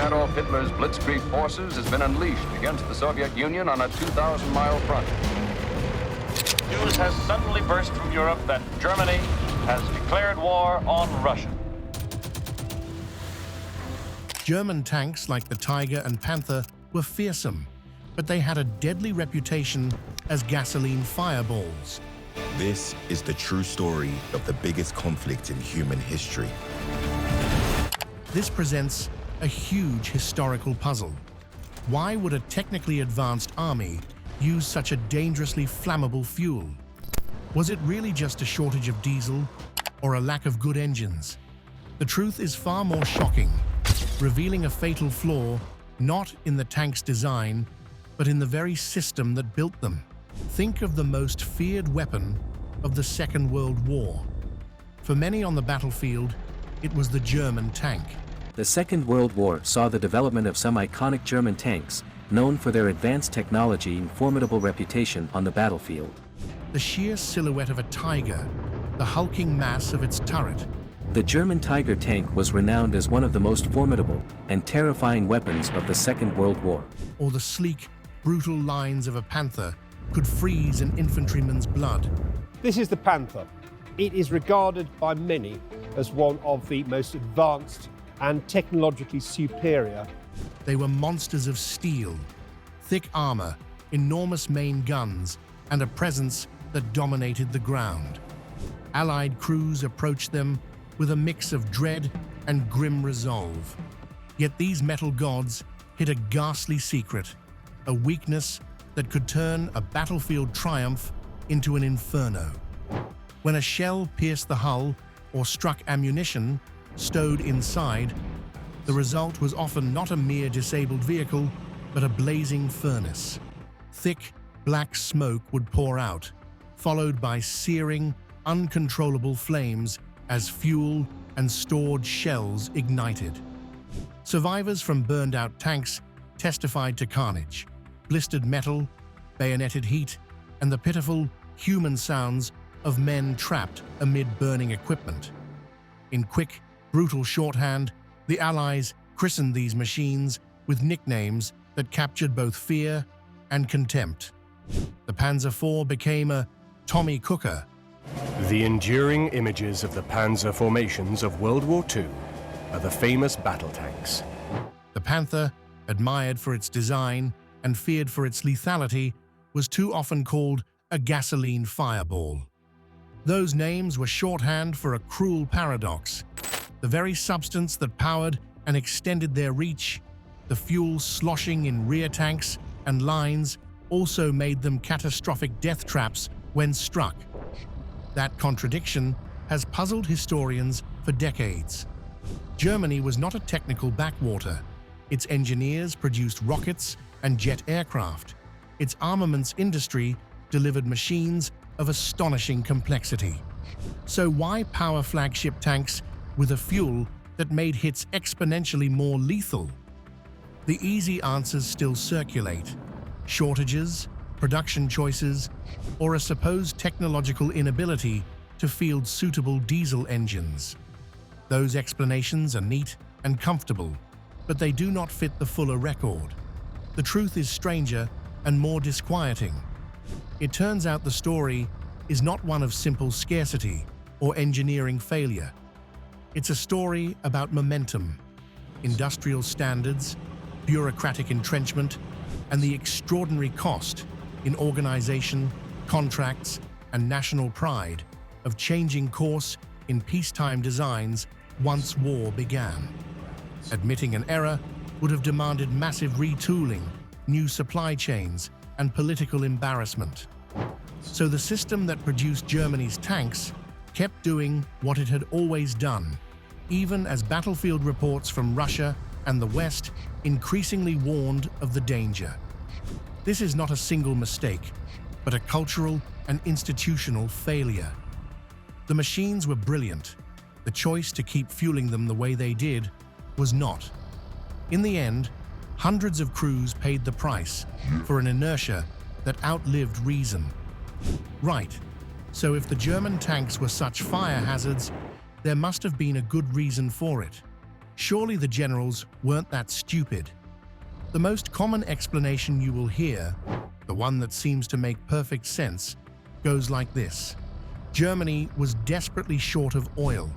Adolf Hitler's blitzkrieg forces has been unleashed against the Soviet Union on a 2,000-mile front. News has suddenly burst from Europe that Germany has declared war on Russia. German tanks like the Tiger and Panther were fearsome, but they had a deadly reputation as gasoline fireballs. This is the true story of the biggest conflict in human history. This presents a huge historical puzzle. Why would a technically advanced army use such a dangerously flammable fuel? Was it really just a shortage of diesel or a lack of good engines? The truth is far more shocking, revealing a fatal flaw not in the tank's design, but in the very system that built them. Think of the most feared weapon of the Second World War. For many on the battlefield, it was the German tank. The Second World War saw the development of some iconic German tanks, known for their advanced technology and formidable reputation on the battlefield. The sheer silhouette of a tiger, the hulking mass of its turret. The German Tiger tank was renowned as one of the most formidable and terrifying weapons of the Second World War. Or the sleek, brutal lines of a Panther could freeze an infantryman's blood. This is the Panther. It is regarded by many as one of the most advanced and technologically superior. They were monsters of steel, thick armor, enormous main guns, and a presence that dominated the ground. Allied crews approached them with a mix of dread and grim resolve. Yet these metal gods hid a ghastly secret, a weakness that could turn a battlefield triumph into an inferno. When a shell pierced the hull or struck ammunition stowed inside, the result was often not a mere disabled vehicle, but a blazing furnace. Thick, black smoke would pour out, followed by searing, uncontrollable flames as fuel and stored shells ignited. Survivors from burned-out tanks testified to carnage, blistered metal, bayoneted heat, and the pitiful, human sounds of men trapped amid burning equipment. In quick, brutal shorthand, the Allies christened these machines with nicknames that captured both fear and contempt. The Panzer IV became a Tommy Cooker. The enduring images of the Panzer formations of World War II are the famous battle tanks. The Panther, admired for its design and feared for its lethality, was too often called a gasoline fireball. Those names were shorthand for a cruel paradox. The very substance that powered and extended their reach, the fuel sloshing in rear tanks and lines, also made them catastrophic death traps when struck. That contradiction has puzzled historians for decades. Germany was not a technical backwater. Its engineers produced rockets and jet aircraft. Its armaments industry delivered machines of astonishing complexity. So why power flagship tanks with a fuel that made hits exponentially more lethal? The easy answers still circulate: shortages, production choices, or a supposed technological inability to field suitable diesel engines. Those explanations are neat and comfortable, but they do not fit the fuller record. The truth is stranger and more disquieting. It turns out the story is not one of simple scarcity or engineering failure. It's a story about momentum, industrial standards, bureaucratic entrenchment, and the extraordinary cost in organization, contracts, and national pride of changing course in peacetime designs once war began. Admitting an error would have demanded massive retooling, new supply chains, and political embarrassment. So the system that produced Germany's tanks kept doing what it had always done, even as battlefield reports from Russia and the West increasingly warned of the danger. This is not a single mistake, but a cultural and institutional failure. The machines were brilliant. The choice to keep fueling them the way they did was not. In the end, hundreds of crews paid the price for an inertia that outlived reason. Right, so if the German tanks were such fire hazards, there must have been a good reason for it. Surely the generals weren't that stupid. The most common explanation you will hear, the one that seems to make perfect sense, goes like this. Germany was desperately short of oil.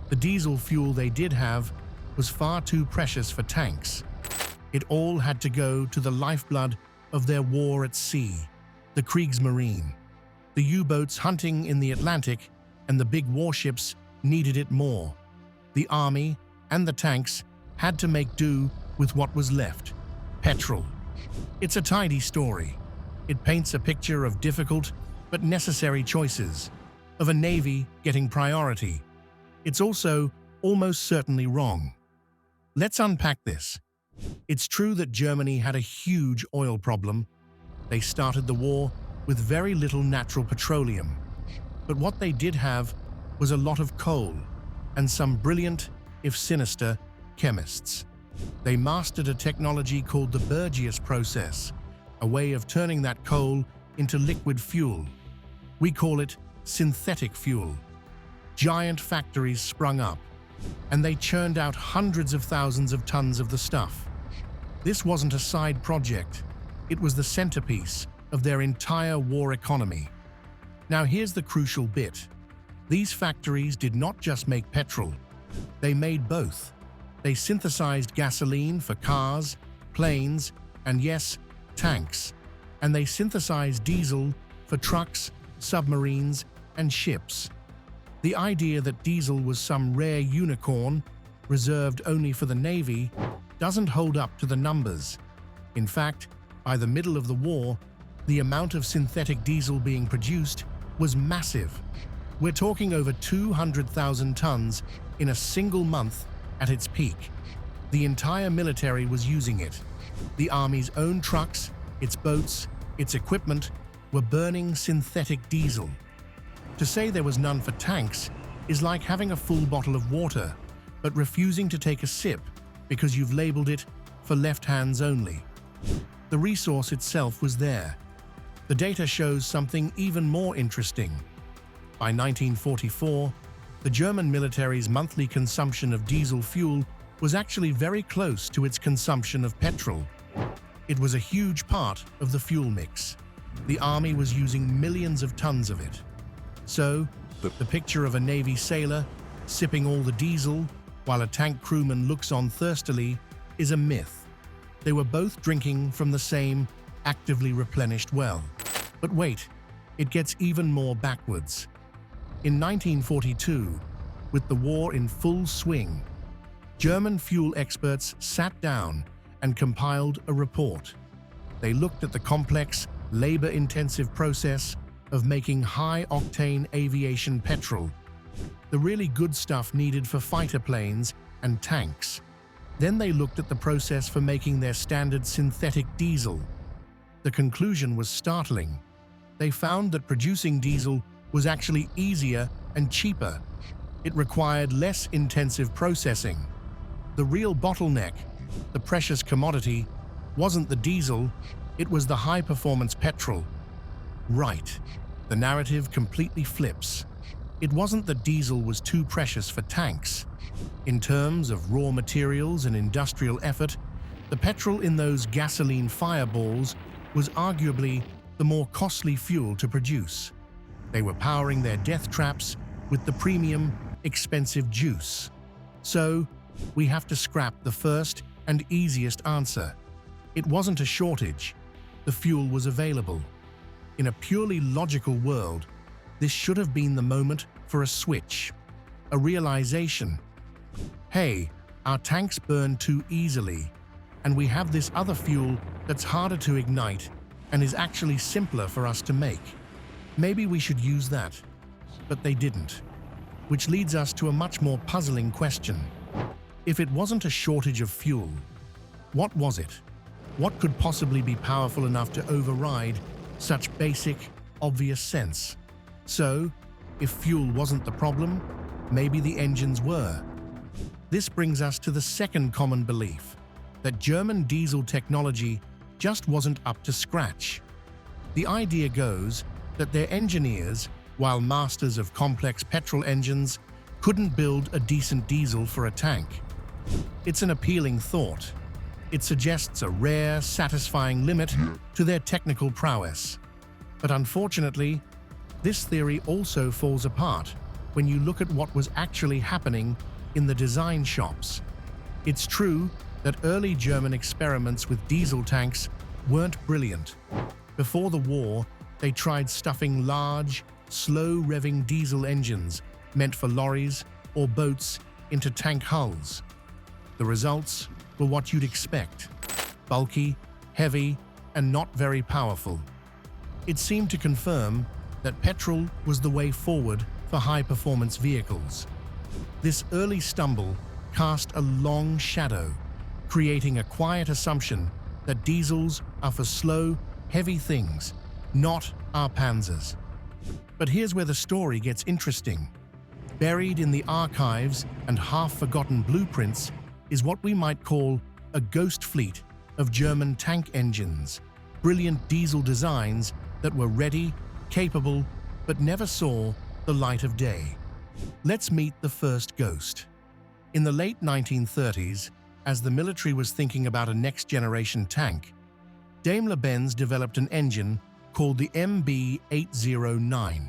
The diesel fuel they did have was far too precious for tanks. It all had to go to the lifeblood of their war at sea, the Kriegsmarine. The U-boats hunting in the Atlantic and the big warships needed it more. The army and the tanks had to make do with what was left, petrol. It's a tidy story. It paints a picture of difficult but necessary choices, of a navy getting priority. It's also almost certainly wrong. Let's unpack this. It's true that Germany had a huge oil problem. They started the war with very little natural petroleum. But what they did have was a lot of coal and some brilliant, if sinister, chemists. They mastered a technology called the Burgess process, a way of turning that coal into liquid fuel. We call it synthetic fuel. Giant factories sprung up, and they churned out hundreds of thousands of tons of the stuff. This wasn't a side project. It was the centerpiece of their entire war economy. Now here's the crucial bit. These factories did not just make petrol. They made both. They synthesized gasoline for cars, planes, and yes, tanks. And they synthesized diesel for trucks, submarines, and ships. The idea that diesel was some rare unicorn reserved only for the Navy doesn't hold up to the numbers. In fact, by the middle of the war, the amount of synthetic diesel being produced was massive. We're talking over 200,000 tons in a single month at its peak. The entire military was using it. The Army's own trucks, its boats, its equipment were burning synthetic diesel. To say there was none for tanks is like having a full bottle of water, but refusing to take a sip because you've labeled it for left hands only. The resource itself was there. The data shows something even more interesting. By 1944, the German military's monthly consumption of diesel fuel was actually very close to its consumption of petrol. It was a huge part of the fuel mix. The army was using millions of tons of it. So, the picture of a Navy sailor sipping all the diesel while a tank crewman looks on thirstily is a myth. They were both drinking from the same actively replenished well. But wait, it gets even more backwards. In 1942, with the war in full swing, German fuel experts sat down and compiled a report. They looked at the complex, labor-intensive process of making high-octane aviation petrol, the really good stuff needed for fighter planes and tanks. Then they looked at the process for making their standard synthetic diesel. The conclusion was startling. They found that producing diesel was actually easier and cheaper. It required less intensive processing. The real bottleneck, the precious commodity, wasn't the diesel, it was the high-performance petrol. Right. The narrative completely flips. It wasn't that diesel was too precious for tanks. In terms of raw materials and industrial effort, the petrol in those gasoline fireballs was arguably the more costly fuel to produce. They were powering their death traps with the premium, expensive juice. So, we have to scrap the first and easiest answer. It wasn't a shortage. The fuel was available. In a purely logical world, this should have been the moment for a switch, a realization. Hey, our tanks burn too easily, and we have this other fuel that's harder to ignite and is actually simpler for us to make. Maybe we should use that. But they didn't. Which leads us to a much more puzzling question. If it wasn't a shortage of fuel, what was it? What could possibly be powerful enough to override such basic, obvious sense? So, if fuel wasn't the problem, maybe the engines were. This brings us to the second common belief, that German diesel technology just wasn't up to scratch. The idea goes that their engineers, while masters of complex petrol engines, couldn't build a decent diesel for a tank. It's an appealing thought. It suggests a rare, satisfying limit to their technical prowess. But unfortunately, this theory also falls apart when you look at what was actually happening in the design shops. It's true that early German experiments with diesel tanks weren't brilliant. Before the war, they tried stuffing large, slow-revving diesel engines meant for lorries or boats into tank hulls. The results were what you'd expect: bulky, heavy, and not very powerful. It seemed to confirm that petrol was the way forward for high-performance vehicles. This early stumble cast a long shadow, creating a quiet assumption that diesels are for slow, heavy things, not our panzers. But here's where the story gets interesting. Buried in the archives and half-forgotten blueprints is what we might call a ghost fleet of German tank engines, brilliant diesel designs that were ready, capable, but never saw the light of day. Let's meet the first ghost. In the late 1930s, as the military was thinking about a next-generation tank, Daimler-Benz developed an engine called the MB-809.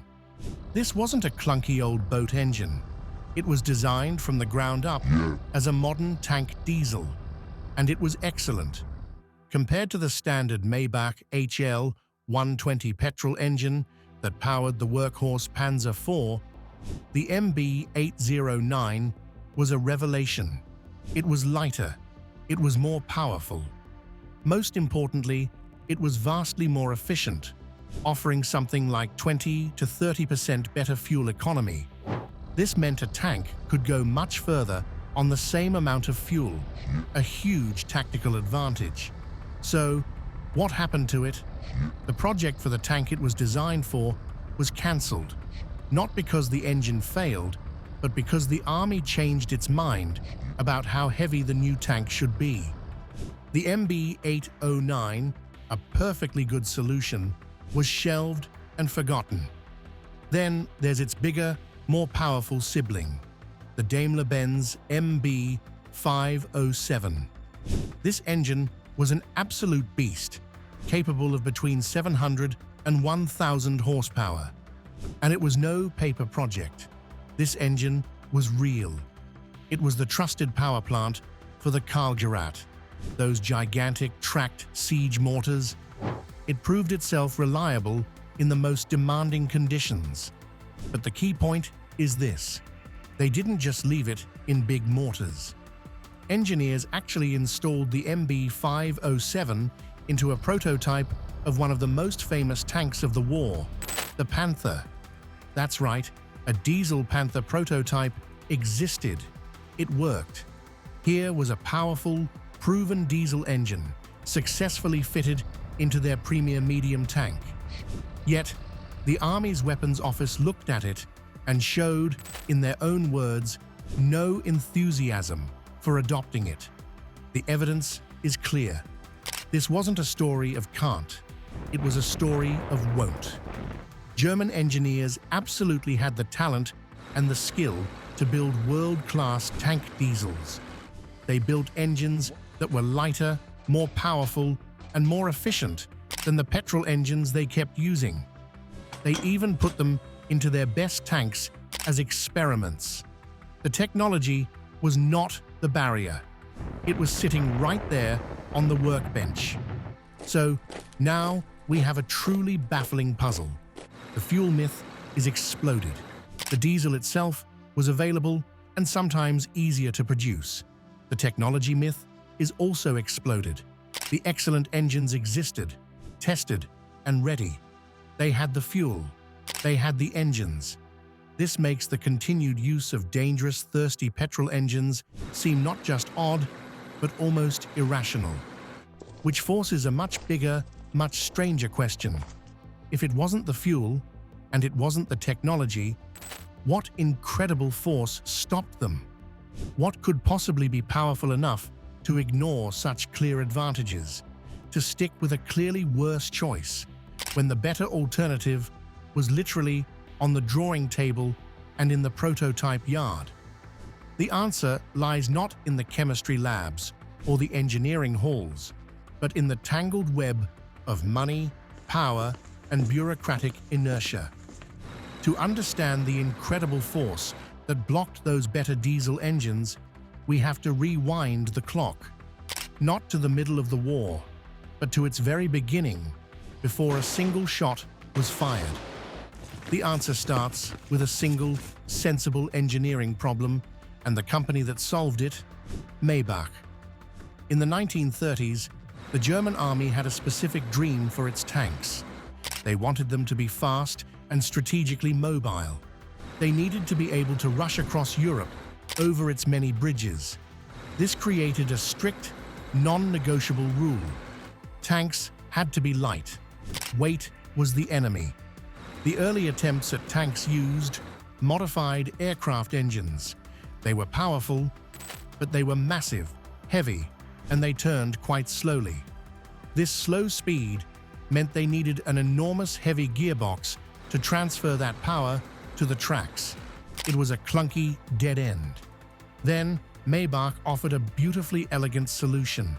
This wasn't a clunky old boat engine. It was designed from the ground up as a modern tank diesel, and it was excellent. Compared to the standard Maybach HL 120 petrol engine that powered the workhorse Panzer IV, the MB-809 was a revelation. It was lighter. It was more powerful. Most importantly, it was vastly more efficient, offering something like 20 to 30% better fuel economy. This meant a tank could go much further on the same amount of fuel, a huge tactical advantage. So, what happened to it? The project for the tank it was designed for was cancelled, not because the engine failed, but because the army changed its mind about how heavy the new tank should be. The MB-809, a perfectly good solution, was shelved and forgotten. Then there's its bigger, more powerful sibling, the Daimler-Benz MB-507. This engine was an absolute beast, capable of between 700 and 1,000 horsepower. And it was no paper project. This engine was real. It was the trusted power plant for the Karlgerät, those gigantic tracked siege mortars. It proved itself reliable in the most demanding conditions. But the key point is this: they didn't just leave it in big mortars. Engineers actually installed the MB-507 into a prototype of one of the most famous tanks of the war, the Panther. That's right, a diesel Panther prototype existed. It worked. Here was a powerful, proven diesel engine, successfully fitted into their premier medium tank. Yet, the Army's weapons office looked at it and showed, in their own words, no enthusiasm for adopting it. The evidence is clear. This wasn't a story of can't. It was a story of won't. German engineers absolutely had the talent and the skill to build world-class tank diesels. They built engines that were lighter, more powerful, and more efficient than the petrol engines they kept using. They even put them into their best tanks as experiments. The technology was not the barrier. It was sitting right there on the workbench. So now we have a truly baffling puzzle. The fuel myth is exploded. The diesel itself was available and sometimes easier to produce. The technology myth is also exploded. The excellent engines existed, tested, and ready. They had the fuel. They had the engines. This makes the continued use of dangerous, thirsty petrol engines seem not just odd, but almost irrational. Which forces a much bigger, much stranger question. If it wasn't the fuel, and it wasn't the technology, what incredible force stopped them? What could possibly be powerful enough to ignore such clear advantages, to stick with a clearly worse choice, when the better alternative was literally on the drawing table and in the prototype yard? The answer lies not in the chemistry labs or the engineering halls, but in the tangled web of money, power, and bureaucratic inertia. To understand the incredible force that blocked those better diesel engines, we have to rewind the clock, not to the middle of the war, but to its very beginning, before a single shot was fired. The answer starts with a single, sensible engineering problem, and the company that solved it, Maybach. In the 1930s, the German army had a specific dream for its tanks. They wanted them to be fast and strategically mobile. They needed to be able to rush across Europe over its many bridges. This created a strict, non-negotiable rule. Tanks had to be light. Weight was the enemy. The early attempts at tanks used modified aircraft engines. They were powerful, but they were massive, heavy, and they turned quite slowly. This slow speed meant they needed an enormous heavy gearbox to transfer that power to the tracks. It was a clunky dead end. Then, Maybach offered a beautifully elegant solution.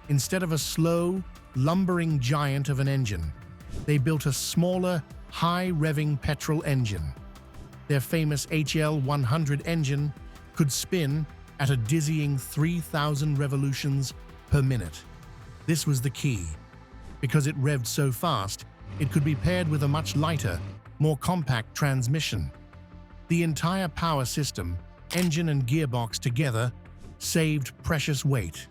Instead of a slow, lumbering giant of an engine, they built a smaller, high-revving petrol engine. Their famous HL-100 engine could spin at a dizzying 3,000 revolutions per minute. This was the key. Because it revved so fast, it could be paired with a much lighter, more compact transmission. The entire power system, engine and gearbox together, saved precious weight.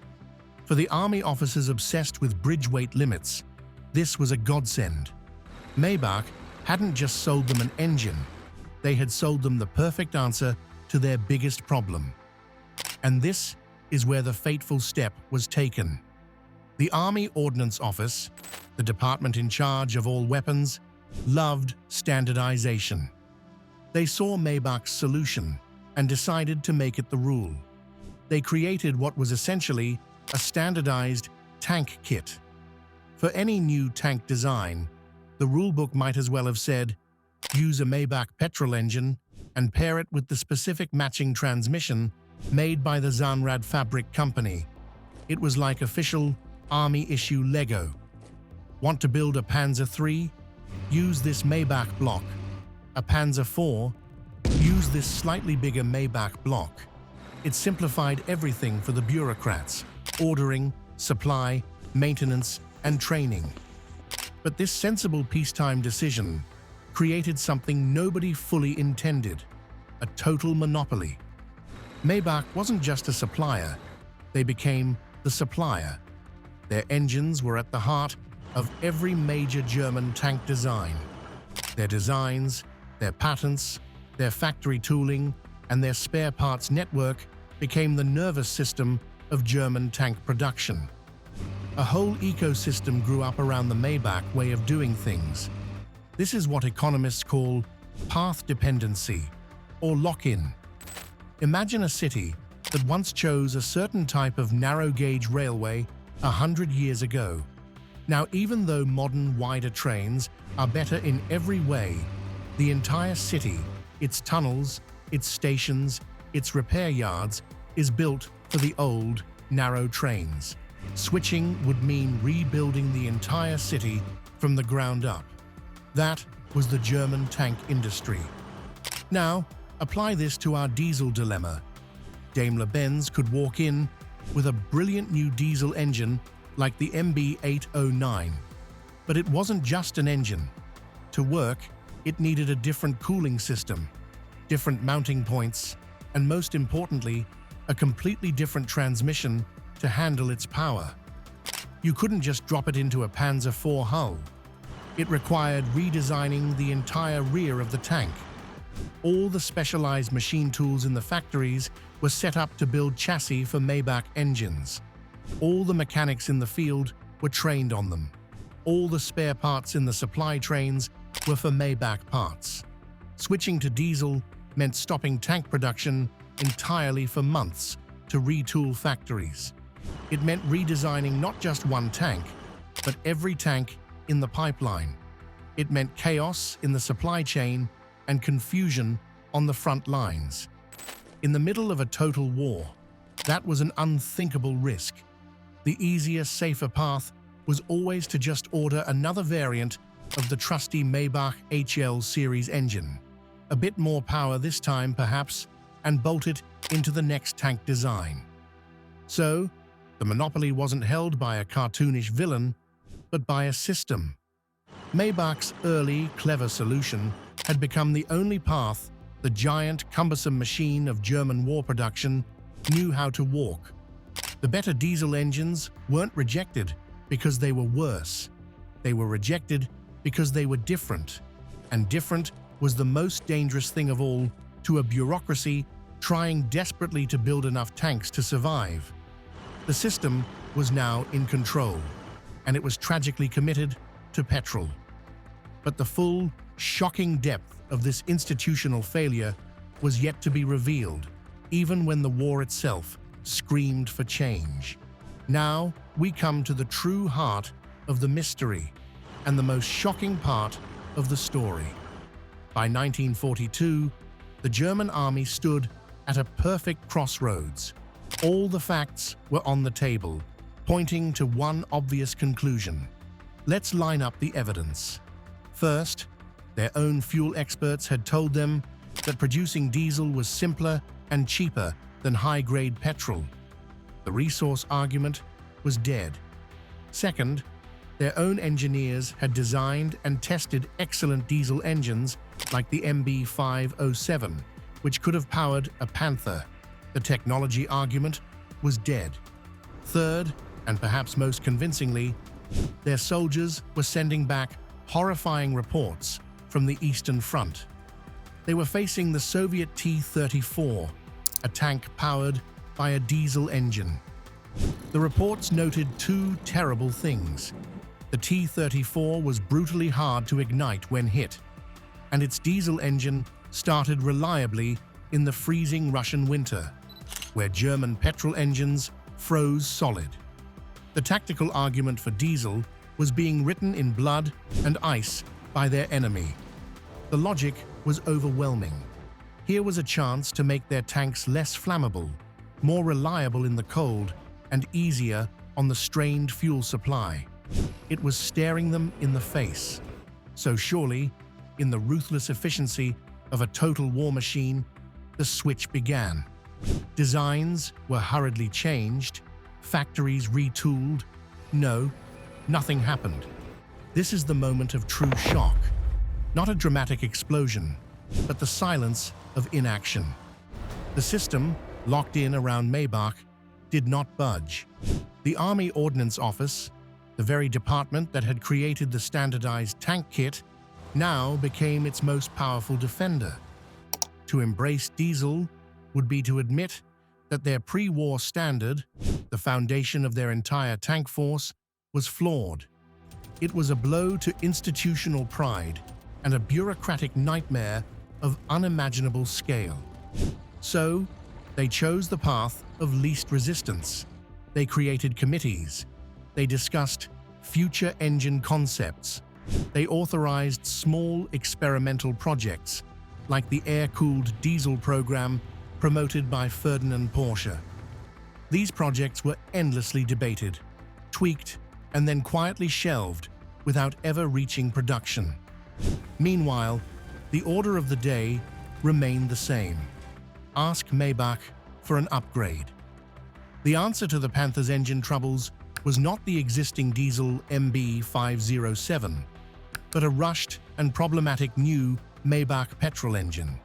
For the army officers obsessed with bridge weight limits, this was a godsend. Maybach hadn't just sold them an engine, they had sold them the perfect answer to their biggest problem. And this is where the fateful step was taken. The Army Ordnance Office, the department in charge of all weapons, loved standardization. They saw Maybach's solution and decided to make it the rule. They created what was essentially a standardized tank kit. For any new tank design, the rulebook might as well have said, use a Maybach petrol engine and pair it with the specific matching transmission made by the Zahnrad Fabric Company. It was like official Army-issue Lego. Want to build a Panzer III? Use this Maybach block. A Panzer IV? Use this slightly bigger Maybach block. It simplified everything for the bureaucrats: ordering, supply, maintenance, and training. But this sensible peacetime decision created something nobody fully intended: a total monopoly. Maybach wasn't just a supplier, they became the supplier. Their engines were at the heart of every major German tank design. Their designs, their patents, their factory tooling, and their spare parts network became the nervous system of German tank production. A whole ecosystem grew up around the Maybach way of doing things. This is what economists call path dependency, or lock-in. Imagine a city that once chose a certain type of narrow-gauge railway 100 years ago. Now, even though modern, wider trains are better in every way, the entire city, its tunnels, its stations, its repair yards, is built for the old, narrow trains. Switching would mean rebuilding the entire city from the ground up. That was the German tank industry. Now, apply this to our diesel dilemma. Daimler-Benz could walk in with a brilliant new diesel engine like the MB-809. But it wasn't just an engine. To work, it needed a different cooling system, different mounting points, and most importantly, a completely different transmission to handle its power. You couldn't just drop it into a Panzer IV hull. It required redesigning the entire rear of the tank. All the specialized machine tools in the factories were set up to build chassis for Maybach engines. All the mechanics in the field were trained on them. All the spare parts in the supply trains were for Maybach parts. Switching to diesel meant stopping tank production entirely for months to retool factories. It meant redesigning not just one tank, but every tank in the pipeline. It meant chaos in the supply chain and confusion on the front lines. In the middle of a total war, that was an unthinkable risk. The easier, safer path was always to just order another variant of the trusty Maybach HL series engine. A bit more power this time, perhaps, and bolt it into the next tank design. So, the monopoly wasn't held by a cartoonish villain, but by a system. Maybach's early, clever solution had become the only path the giant, cumbersome machine of German war production knew how to walk. The better diesel engines weren't rejected because they were worse. They were rejected because they were different. And different was the most dangerous thing of all to a bureaucracy trying desperately to build enough tanks to survive. The system was now in control, and it was tragically committed to petrol. But the full, shocking depth of this institutional failure was yet to be revealed, even when the war itself screamed for change. Now we come to the true heart of the mystery and the most shocking part of the story. By 1942, the German army stood at a perfect crossroads. All the facts were on the table, pointing to one obvious conclusion. Let's line up the evidence. First, their own fuel experts had told them that producing diesel was simpler and cheaper than high-grade petrol. The resource argument was dead. Second, their own engineers had designed and tested excellent diesel engines like the MB507, which could have powered a Panther. The technology argument was dead. Third, and perhaps most convincingly, their soldiers were sending back horrifying reports from the Eastern Front. They were facing the Soviet T-34, a tank powered by a diesel engine. The reports noted two terrible things. The T-34 was brutally hard to ignite when hit, and its diesel engine started reliably in the freezing Russian winter, where German petrol engines froze solid. The tactical argument for diesel was being written in blood and ice by their enemy. The logic was overwhelming. Here was a chance to make their tanks less flammable, more reliable in the cold, and easier on the strained fuel supply. It was staring them in the face. So surely, in the ruthless efficiency of a total war machine, the switch began. Designs were hurriedly changed, factories retooled. No, nothing happened. This is the moment of true shock. Not a dramatic explosion, but the silence of inaction. The system, locked in around Maybach, did not budge. The Army Ordnance Office, the very department that had created the standardized tank kit, now became its most powerful defender. To embrace diesel would be to admit that their pre-war standard, the foundation of their entire tank force, was flawed. It was a blow to institutional pride and a bureaucratic nightmare of unimaginable scale. So, they chose the path of least resistance. They created committees. They discussed future engine concepts. They authorized small experimental projects, like the air-cooled diesel program promoted by Ferdinand Porsche. These projects were endlessly debated, tweaked, and then quietly shelved without ever reaching production. Meanwhile, the order of the day remained the same. Ask Maybach for an upgrade. The answer to the Panther's engine troubles was not the existing diesel MB507, but a rushed and problematic new Maybach petrol engine.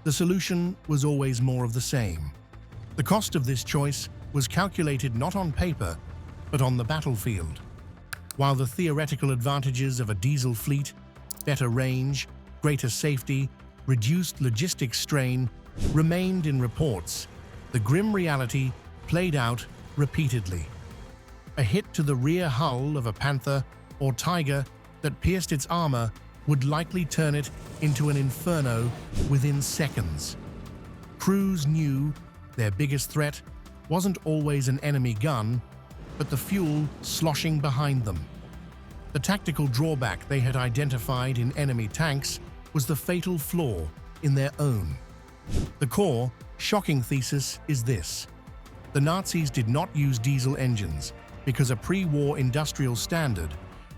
The solution was always more of the same. The cost of this choice was calculated not on paper, but on the battlefield. While the theoretical advantages of a diesel fleet, better range, greater safety, reduced logistics strain, remained in reports, the grim reality played out repeatedly. A hit to the rear hull of a Panther or Tiger that pierced its armor would likely turn it into an inferno within seconds. Crews knew their biggest threat wasn't always an enemy gun, but the fuel sloshing behind them. The tactical drawback they had identified in enemy tanks was the fatal flaw in their own. The core shocking thesis is this: the Nazis did not use diesel engines because a pre-war industrial standard,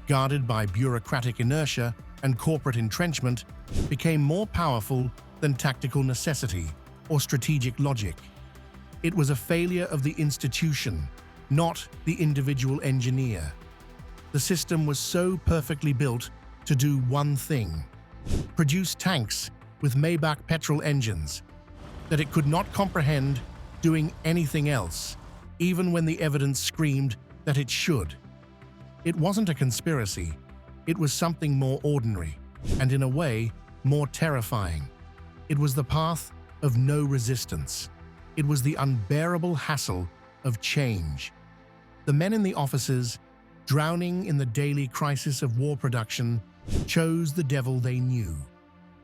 guarded by bureaucratic inertia and corporate entrenchment, became more powerful than tactical necessity or strategic logic. It was a failure of the institution, not the individual engineer. The system was so perfectly built to do one thing: produce tanks with Maybach petrol engines, that it could not comprehend doing anything else, even when the evidence screamed that it should. It wasn't a conspiracy. It was something more ordinary, and in a way, more terrifying. It was the path of no resistance. It was the unbearable hassle of change. The men in the offices, drowning in the daily crisis of war production, chose the devil they knew.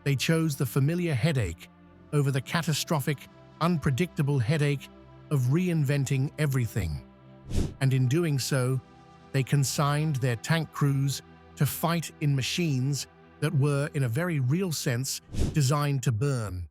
They chose the familiar headache over the catastrophic, unpredictable headache of reinventing everything. And in doing so, they consigned their tank crews to fight in machines that were, in a very real sense, designed to burn.